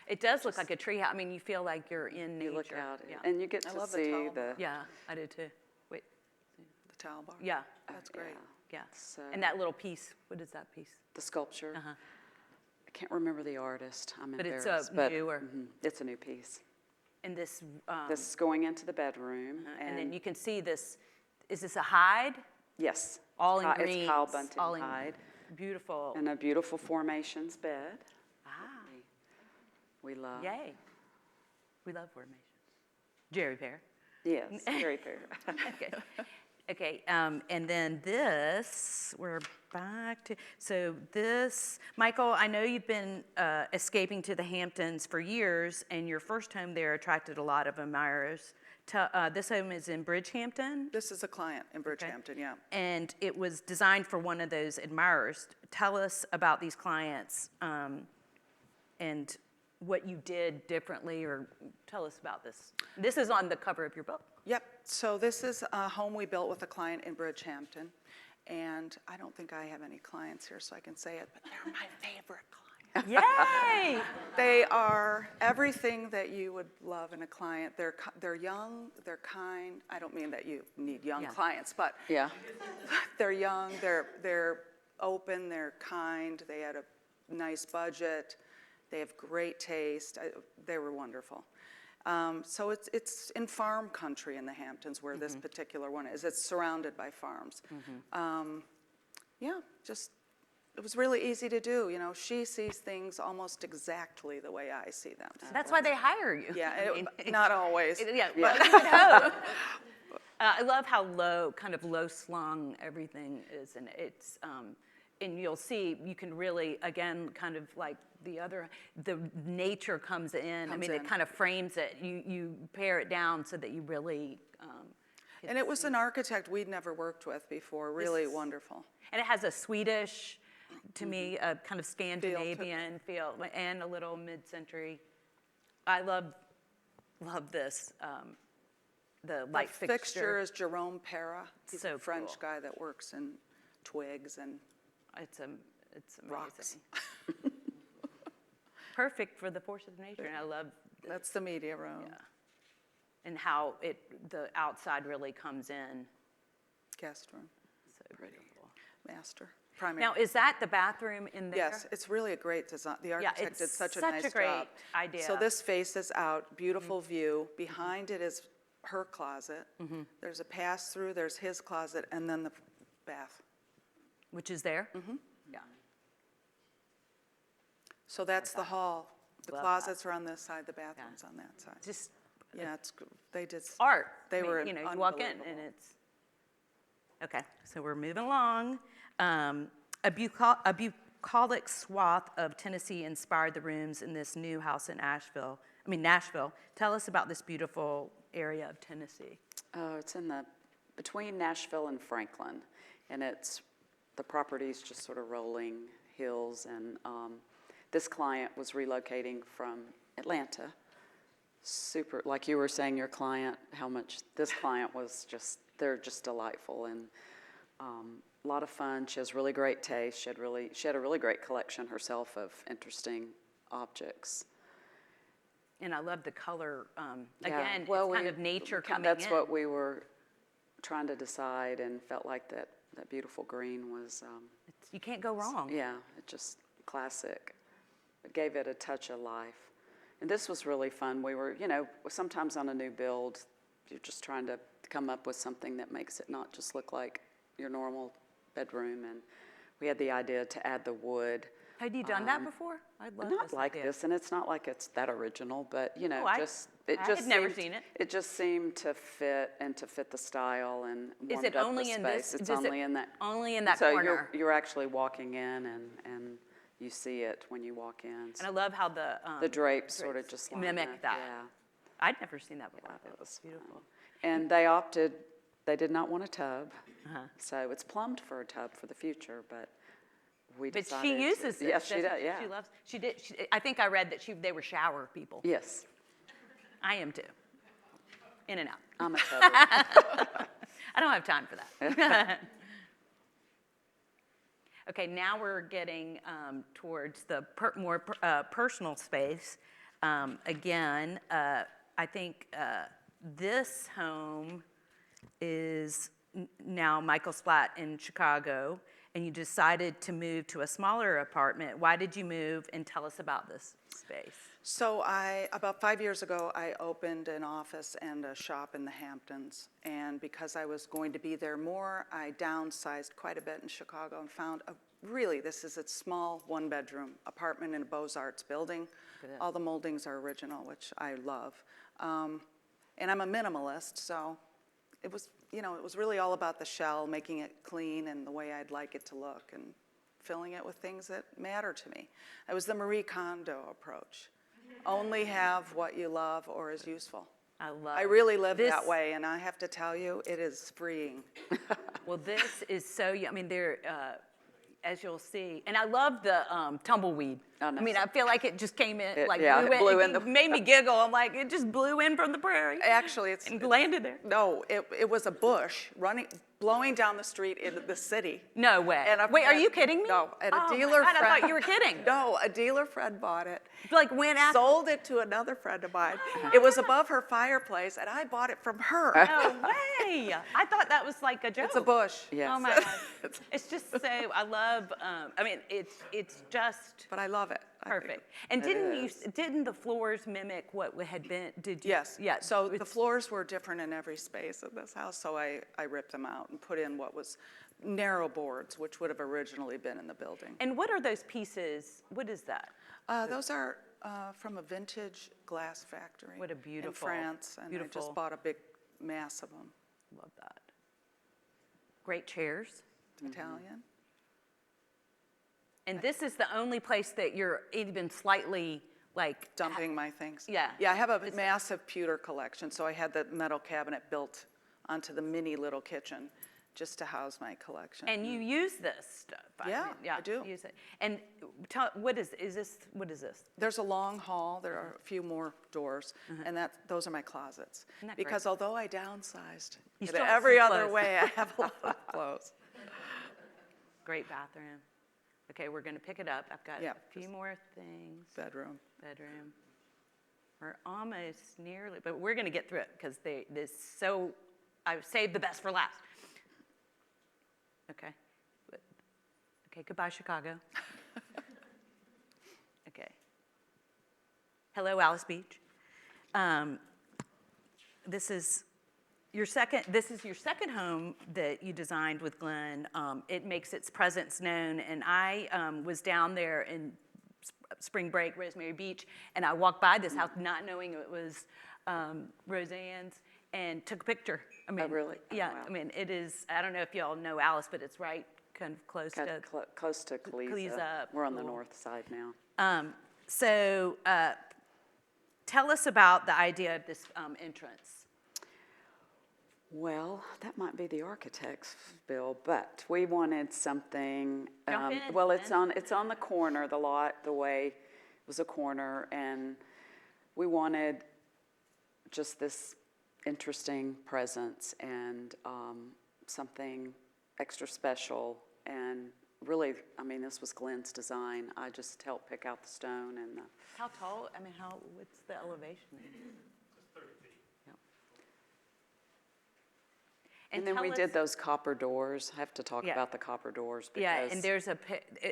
It does look like a tree house. You feel like you're in nature. You look out, Yeah. and you get to love the see towel the. Yeah, I do too. Wait. The towel bar. Yeah. That's great. Yeah. So- And that little piece. What is that piece? The sculpture. I can't remember the artist. I'm But it's embarrassed. newer. It's a new piece. And this. This is going into the bedroom, and then you can see this. Is this a hide? Yes. All in It's greens. Kyle Bunting all in hide. Beautiful. And a beautiful formations bed. We love. Yay. We love formations. Jerry Pear. Yes, very fair. Okay. Okay, and then this, we're back to, so this, Michael, I know you've been escaping to the Hamptons for years, and your first home there attracted a lot of admirers. This home is in Bridgehampton, This is a client in Bridgehampton, yeah. and it was designed for one of those admirers. Tell us about these clients and what you did differently, or tell us about this. This is on the cover of your book. Yep, so this is a home we built with a client in Bridgehampton, and I don't think I have any clients here, so I can say it, but they're my favorite clients. Yay! They are everything that you would love in a client. They're young, they're kind. I don't mean that you need young Yeah. clients, but Yeah. they're young, they're open, they're kind, they had a nice budget, they have great taste. They were wonderful. So it's in farm country in the Hamptons where this particular one is. It's surrounded by farms. Yeah, just, it was really easy to do. You know, she sees things almost exactly the way I see them. That's why they hire you. Yeah, I mean, not always. yeah, but you would hope. I love how kind of low slung everything is, and it's, and you'll see, you can really, again, kind of like the nature comes in. I mean, it kind of frames it. You pare it down so that you really. And it was an architect we'd never worked with before, really wonderful. And it has a Swedish, to me, a kind of Scandinavian feel, and a little mid-century. I love this. The light The fixture is Jerome Piero. He's So a French cool. guy that works in twigs and It's amazing. rocks. Perfect for the force of nature, and I love. That's the media room. Yeah. And how the outside really comes in. Guest room. So beautiful. Master. Primary. Now, is that the bathroom in there? Yes, it's really a great design. The architect did it's such a such nice a great job. idea. So this faces out, beautiful view. Behind it is her closet. There's a pass-through, there's his closet, and then the bath. Which is there? Yeah. So that's the hall. The Love closets are on this side, the bathroom's on that side. Just Yeah, they did. art. They were you walk in and unbelievable. it's. Okay, so we're moving along. A bucolic swath of Tennessee inspired the rooms in this new house in Nashville. Tell us about this beautiful area of Tennessee. Oh, it's between Nashville and Franklin, and the property's just sort of rolling hills, and this client was relocating from Atlanta. Super, like you were saying, your client, how much this client was they're just delightful, and a lot of fun. She has really great taste. She had a really great collection herself of interesting objects. And I love the color. Yeah, Again, well, it's kind of nature coming That's in. what we were trying to decide, and felt like that beautiful green was, You can't go wrong. yeah, it just classic. It gave it a touch of life. And this was really fun. We were, sometimes on a new build, you're just trying to come up with something that makes it not just look like your normal bedroom. And we had the idea to add the wood. Had you done that before? I'd love Not this like idea. this, and it's not like it's that original, but I had never seen it. It just seemed to fit the style and Is warmed it up only the in space. this? It's does it- only in that. Only in that So corner. you're actually walking in, and you see it when you walk in. And I love how the drapes sort of just line mimic up, that. Yeah, I'd never seen that before. that was Beautiful. fun. And they did not want a tub, so it's plumbed for a tub for the future, but we But decided. she uses it. Yes, she doesn't does, yeah. She loves. She did. I think I read that they were shower people. Yes, I am too. In and out. I'm a tubber. I don't have time for that. Okay, now we're getting towards the more personal space. Again, I think this home is now Michael's flat in Chicago, and you decided to move to a smaller apartment. Why did you move, and tell us about this space? So about 5 years ago, I opened an office and a shop in the Hamptons. And because I was going to be there more, I downsized quite a bit in Chicago and found this is a small one-bedroom apartment in a Beaux-Arts building. All the moldings are original, which I love. And I'm a minimalist, so it was really all about the shell, making it clean and the way I'd like it to look, and filling it with things that matter to me. It was the Marie Kondo approach. Only have what you love or is useful. I really live that way, and I have to tell you, it is freeing. Well, this is so, I mean, as you'll see, and I love the tumbleweed. Oh, no. I mean, I feel like it just came in, It made me giggle. I'm like, it just blew in from the prairie. Actually, and landed there. No, it was a bush blowing down the street in the city. No way. Wait, are you kidding me? No, and oh a dealer my God, friend. I thought you were kidding. No, a dealer friend bought it. Like went after. Sold it to another friend of mine. It was above her fireplace, and I bought it from her. No way. I thought that was like a joke. It's a bush. Yes. Oh my God. It's just so, I love, I mean, it's just But I love it. perfect. And didn't the floors mimic what had been, did you? Yes. Yeah. So the floors were different in every space of this house, so I ripped them out and put in what was narrow boards, which would have originally been in the building. And what are those pieces? What is that? Those are from a vintage glass factory. What a beautiful, in France, and I just bought a big mass of them. Love that. Great chairs. Italian. And this is the only place that you're even slightly like Dumping my things. Yeah. Yeah, I have a massive pewter collection, so I had the metal cabinet built onto the mini little kitchen just to house my collection. And you use this stuff. Yeah, I do. Use it. And what is this? There's a long hall. There are a few more doors, and those are my closets. Isn't that Because great? although I downsized, You in still have every some other clothes. way, I have a lot of clothes. Great bathroom. Okay, we're going to pick it up. I've got a few more things. Bedroom. We're almost nearly, but we're going to get through it because I've saved the best for last. Okay. Okay, goodbye, Chicago. Okay. Hello, Alice Beach. This is your second home that you designed with Glenn. It makes its presence known, and I was down there in spring break, Rosemary Beach, and I walked by this house not knowing it was Rozanne's, and took a picture. I mean, Oh, really? Yeah, Wow. I mean, it is, I don't know if y'all know Alice, but it's right kind of close to. Close to Caliza. We're on the north side now. So tell us about the idea of this entrance. Well, that might be the architect's bill, but we wanted something. Jump in, well, Glenn. it's on the corner. The lot, the way was a corner, and we wanted just this interesting presence and something extra special. And really, I mean, this was Glenn's design. I just helped pick out the stone and the. How tall? I mean, what's the elevation? It's 30 feet. Yep. And then we did those copper doors. I have to talk about the copper doors because. Yeah, and there's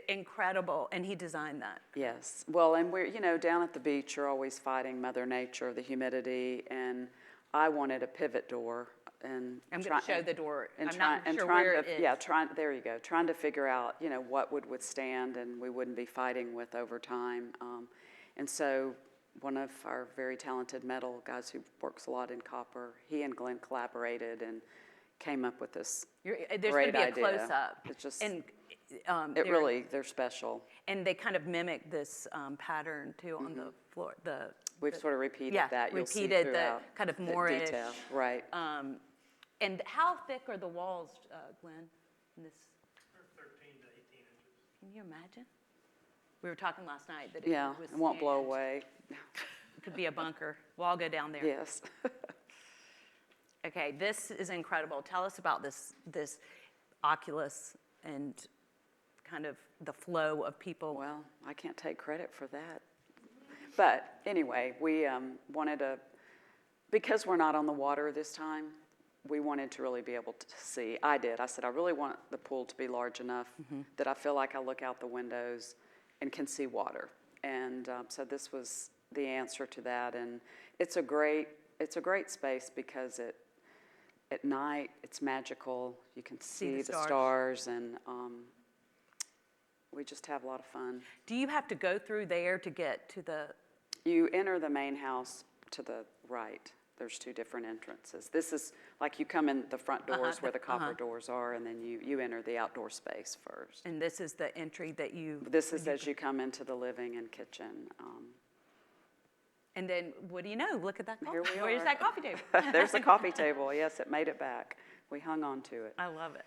incredible, and he designed that. Yes. Well, and we're, down at the beach, you're always fighting Mother Nature, the humidity, and I wanted a pivot door. And I'm going to show the door. And I'm not sure where it is. Yeah, there you go. Trying to figure out, what would withstand and we wouldn't be fighting with over time. And so one of our very talented metal guys who works a lot in copper, he and Glenn collaborated and came up with this There's great going to be a idea. close-up. It's just, And, they're special. And they kind of mimic this pattern, too, on the floor. We've sort of repeated yeah, that. You'll see repeated the throughout kind of the Moorish. detail. Right. And how thick are the walls, Glenn? In this? They're 13 to 18 inches. Can you imagine? We were talking last night that Yeah, it won't blow away. It could be a bunker. We'll all go down there. Yes. Okay, this is incredible. Tell us about this Oculus and kind of the flow of people. Well, I can't take credit for that. But anyway, we wanted because we're not on the water this time, we wanted to really be able to see. I did. I said, I really want the pool to be large enough that I feel like I look out the windows and can see water. And so this was the answer to that. And it's a great space because at night it's magical. You can see the stars, and we just have a lot of fun. Do you have to go through there to get to the? You enter the main house to the right. There's 2 different entrances. This is like you come in the front doors where the copper doors are, and then you enter the outdoor space first. And this is the entry that you. This is as you come into the living and kitchen. And then what do you know? Look at that. Here we Where's are. that coffee table? There's the coffee table. Yes, it made it back. We hung on to it. I love it.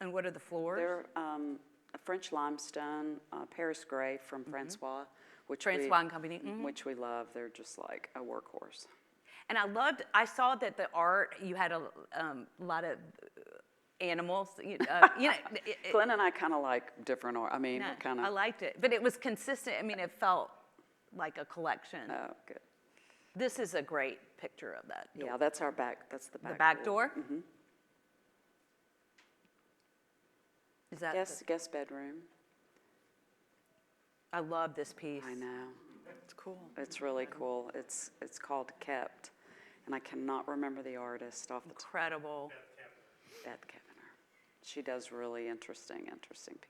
And what are the floors? They're a French limestone, Paris gray from Francois, which Francois and Company. which we love. They're just like a workhorse. And I saw that the art, you had a lot of animals. Glenn and I kind of like different art. I mean, kind I of. liked it. But it was consistent. I mean, it felt like a collection. Oh, good. This is a great picture of that. Yeah, that's our back. That's the back. The back door? Mm-hmm. Is that? Yes, guest bedroom. I love this piece. I know. It's cool. It's really cool. It's called Kept, and I cannot remember the artist off the top. Incredible. Beth Kavanagh. She does really interesting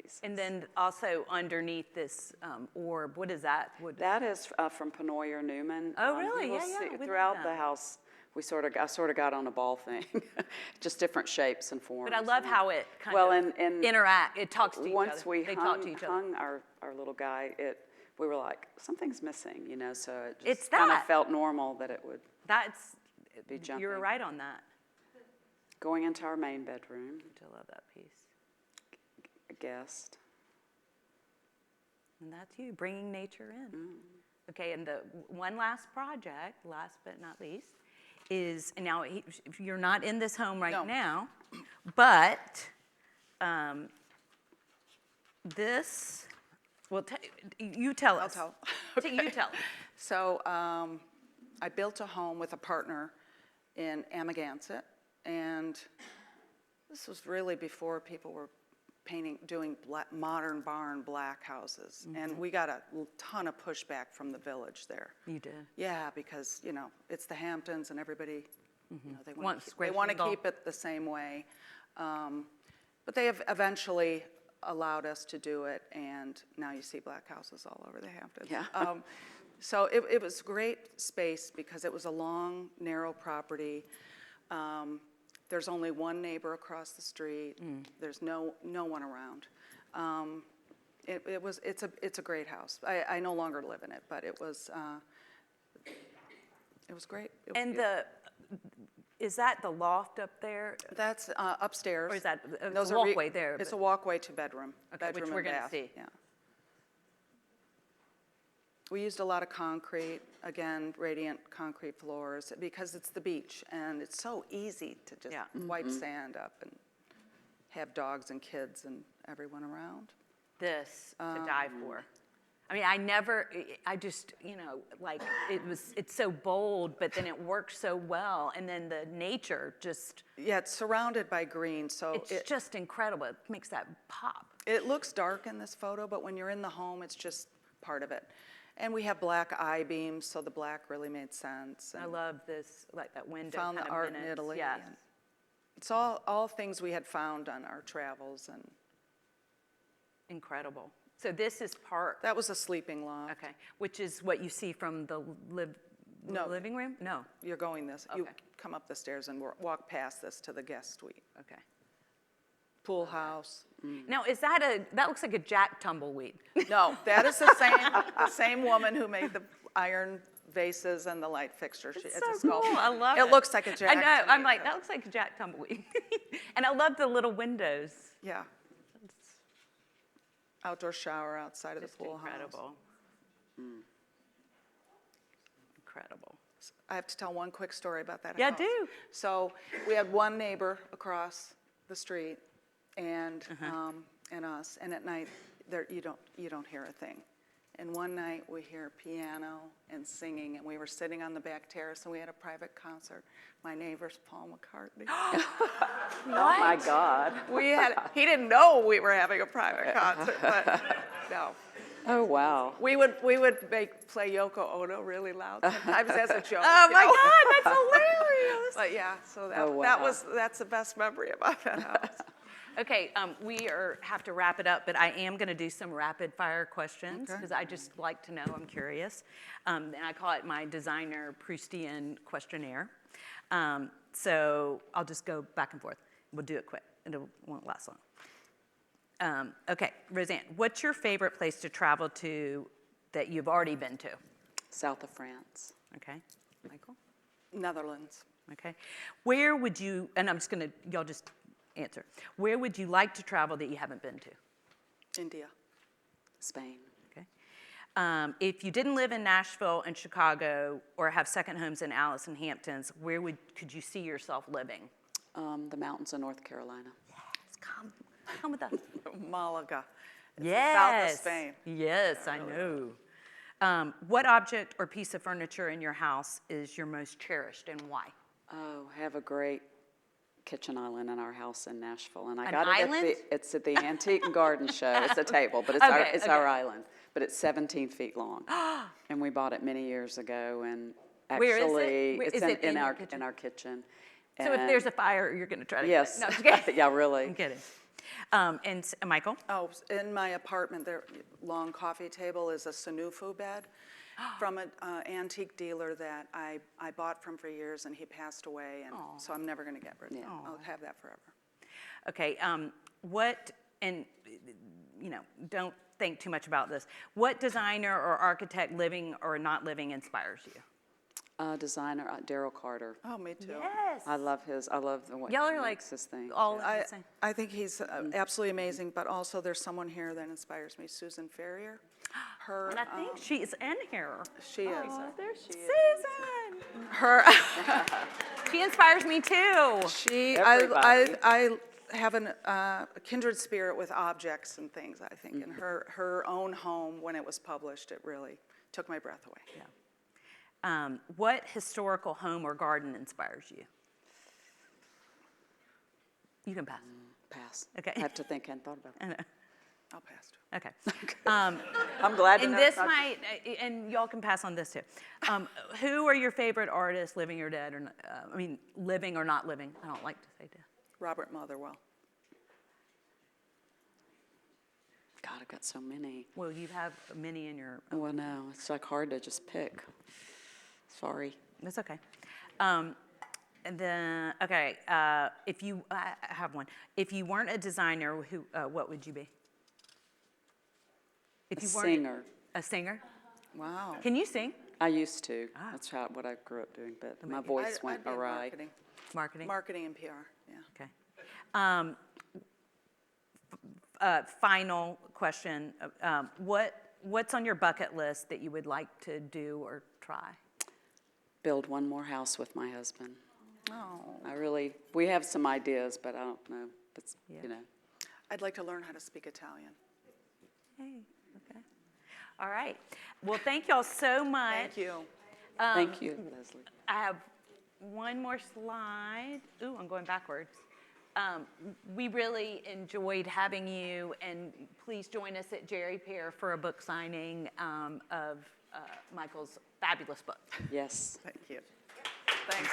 pieces. And then also underneath this orb, what is that? That is from Penoyer Newman. Oh, really? You will Yeah, see we love throughout that. the house, I sort of got on a ball thing, just different shapes and forms. But I love how it kind of and interact. It talks to each other. Once we They talk to each other. hung our little guy, we were like, something's missing, so it It's just kind of that. felt normal that it would That's, be jumping. you were right on that. Going into our main bedroom, I love that piece. a guest. And that's you, bringing nature in. Okay, and the one last project, last but not least, is, now if you're not in this home right No. now, but this, well, you tell us. I'll tell. You tell. So I built a home with a partner in Amagansett, and this was really before people were doing modern barn black houses. And we got a ton of pushback from the village there. You did. Yeah, because, it's the Hamptons and everybody, they want Wants to great single. keep it the same way. But they have eventually allowed us to do it, and now you see black houses all over the Hamptons. Yeah. So it was great space because it was a long, narrow property. There's only one neighbor across the street. There's no one around. It's a great house. I no longer live in it, but it was great. And is that the loft up there? That's upstairs. Or is that a Those are walkway there? It's a walkway to bedroom. Okay, which bedroom we're and gonna bath, see. Yeah. We used a lot of concrete, again, radiant concrete floors, because it's the beach, and it's so easy to just wipe sand up and have dogs and kids and everyone around. This to die for. I mean, I just, it's so bold, but then it works so well. And then the nature just. Yeah, it's surrounded by green, so It's just incredible. It makes that pop. it looks dark in this photo, but when you're in the home, it's just part of it. And we have black I-beams, so the black really made sense. I and love this, like that window. found the kind of art in minutes. Italy. Yes. and It's all things we had found on our travels, and Incredible. So this is part. that was a sleeping loft. Okay, which is what you see from the No. living room? No. You're going you Okay. come up the stairs and walk past this to the guest suite. Okay. Pool house. Now, that looks like a Jack tumbleweed. No, that is the same woman who made the iron vases and the light fixtures. It's a so sculptor. cool. I love it. It looks like a Jack. I know. to me, I'm like, but- that looks like a Jack tumbleweed. And I love the little windows. Yeah. Outdoor shower outside of the Just pool house. incredible. Incredible. I have to tell one quick story about that Yeah, house. do. So we had one neighbor across the street, and Uh-huh. and us. And at night, you don't hear a thing. And one night we hear piano and singing, and we were sitting on the back terrace, and we had a private concert. My neighbor's Paul McCartney. Oh, my God. He didn't know we were having a private concert, but no. Oh, wow. We would play Yoko Ono really loud sometimes as a joke. Oh you my know? God, that's hilarious. But yeah, so Oh, wow. that's the best memory about that house. Okay, have to wrap it up, but I am going to do some rapid fire questions because I just like to know. I'm curious, and I call it my designer Proustian questionnaire. So I'll just go back and forth. We'll do it quick. It won't last long. Okay, Rozanne, what's your favorite place to travel to that you've already been to? South of France. Okay, Michael. Netherlands. Okay, where would you? And I'm just going to y'all just answer. Where would you like to travel that you haven't been to? India. Spain. Okay. If you didn't live in Nashville and Chicago or have second homes in Alice and Hamptons, where could you see yourself living? The mountains of North Carolina. Yes, come with us. Malaga. It's Yes. the south of Spain. Yes, I know. What object or piece of furniture in your house is your most cherished and why? Oh, have a great kitchen island in our house in Nashville, and I An got it island? it's at the Antique and Garden Show. It's a table, but it's our island, but it's 17 feet long, and we bought it many years ago. And Where is it? actually, Where- it's is it in your our kitchen? kitchen. So if And- there's a fire, you're going to try to yes, get it. No, I'm just kidding. yeah, really. I'm kidding. Michael? Oh, in my apartment, their long coffee table is a Sanufu bed from an antique dealer that I bought from for years, and he passed away, and so I'm never going to get rid of it. I'll have that forever. Okay, don't think too much about this. What designer or architect, living or not living, inspires you? Designer Daryl Carter. Oh, me too. Yes. I love the way Y'all he are like makes his thing. all the same. I think he's absolutely amazing, but also there's someone here that inspires me, Susan Ferrier. Her, And I think she's in here. she is. There she is. Susan! Her, She inspires me too. Everybody. I have a kindred spirit with objects and things, I think. And her own home, when it was published, it really took my breath away. Yeah. What historical home or garden inspires you? You can pass. Pass. Okay. I have to think. I hadn't thought about that. I'll pass too. Okay. I'm glad to And know this it's not- might, and y'all can pass on this too. Who are your favorite artists, living or dead, or living or not living? I don't like to say dead. Robert Motherwell. God, I've got so many. Well, you have many in your. Oh, I know. It's like hard to just pick. Sorry. That's okay. And then, okay, I have one. If you weren't a designer, what would you be? If A you weren't singer. A singer? Wow. Can you sing? I used to. That's what I grew up doing, but my voice went I'd be in awry. marketing. Marketing? Marketing and PR, yeah. Okay. Final question. What's on your bucket list that you would like to do or try? Build one more house with my husband. Oh. We have some ideas, but I don't know. It's, Yeah. I'd like to learn how to speak Italian. Hey, okay. All right. Well, thank y'all so much. Thank you. Thank you, Leslie. I have one more slide. Ooh, I'm going backwards. We really enjoyed having you, and please join us at Jerry Pier for a book signing of Michael's fabulous book. Yes. Thank you. Thanks.